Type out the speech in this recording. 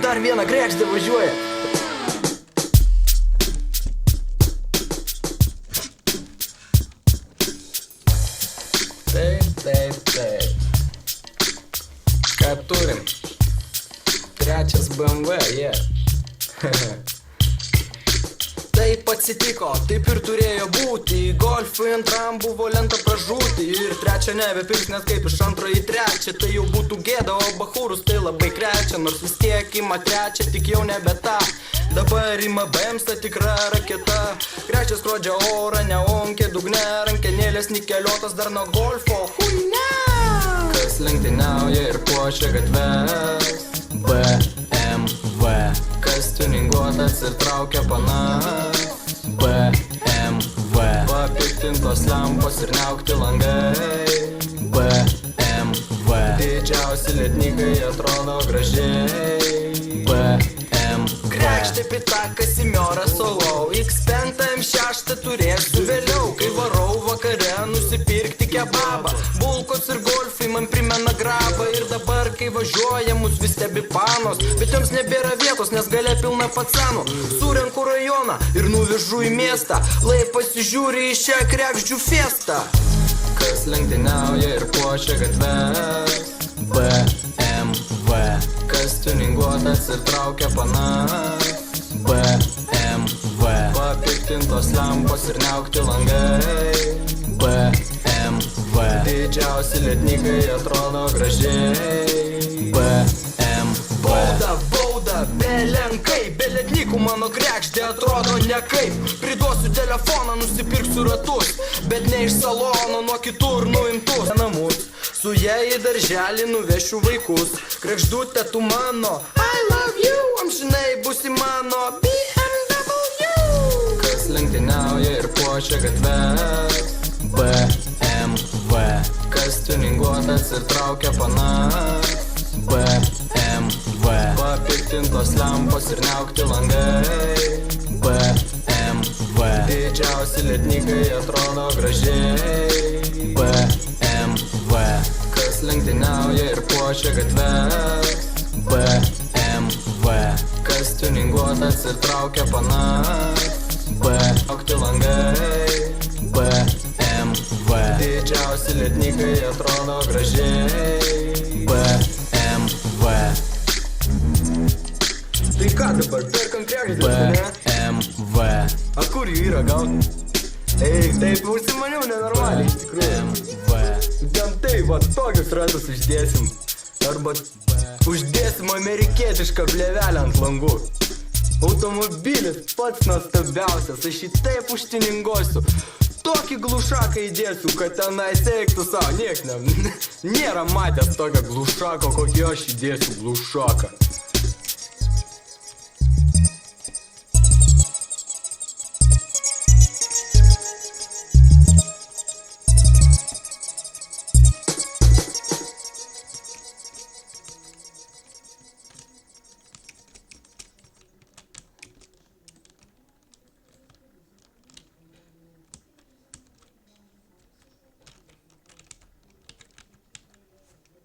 dar vieną kregždę važiuoja. Taip. Ką turim? Trečias BMW, Taip atsitiko, taip ir turėjo būti. Golfui antram buvo lenta pražūti. Ir trečia nebepirks, nes kaip iš antro į trečią. Tai jau būtų gėda, o bachūrus tai labai krečia. Nors vis tiek ima trečią, tik jau nebe ta. Dabar ima Bemsa tikra raketa. Krečia skrodžia orą, neonkė dugne. Rankenėlės nikeliotas dar nuo golfo. Huina! Kas lenktyniauja ir puošia gatves? BMW. Kas tuninguotas ir traukia panas? BMW. Papiktintos lempos ir neaukti langai? BMW. Didžiausi lednikai atrodo gražiai? BMW. Krekštė pita Kasimioras Solau. X5 M6 turėsiu vėliau, kai varau vakare nusipirkti kebabą. Bulkos ir golfai man primena grabą. Ir dabar, kai važiuoja, mus vis stebi panos. Bet joms nebėra vietos, nes gale pilna pacanų. Surenku rajoną ir nuvežu į miestą. Lai pasižiūri į šią krekždžių festą. Kas lenktyniauja ir puošia gatves? BMW. Kas tuninguotas ir traukia panas? BMW. Papiktintos lempos ir neaukti langai? BMW. Didžiausi lednikai atrodo gražiai? BMW. Bauda, belenkai. Be lednikų mano krekždė atrodo nekaip. Priduosiu telefoną, nusipirksiu ratus, bet ne iš salono, nuo kitur nuimtus namus. Su jie į darželį nuvešiu vaikus. Krekždutė tu mano, I love you, amžinai būsi mano BMW. Kas lenktyniauja ir puošia gatves? BMW. Kas tuninguotas ir traukia panas? BMW. Papiktintos lempos ir neaukti langai? BMW. Didžiausi lednikai atrodo gražiai? BMW. Kas lenktyniauja ir puošia gatves? BMW. Kas tuninguotas ir traukia panas? Aukti langai? BMW. Didžiausi lednikai atrodo gražiai? BMW. Tai ką dabar, perkam krekždės, ne? BMW. A kur jų yra gaut? Taip užsimaniau nenormaliai, iš tikrųjų. Ten taip, va, tokius ratus uždėsim. Arba uždėsim amerikietišką blevelę ant langų. Automobilis pats nuostabiausias, aš jį taip užtiningosiu. Tokį glušaką įdėsiu, kad tenai seiktų savo. Nieks nėra matęs tokio glušako, kokį aš įdėsiu glušaką.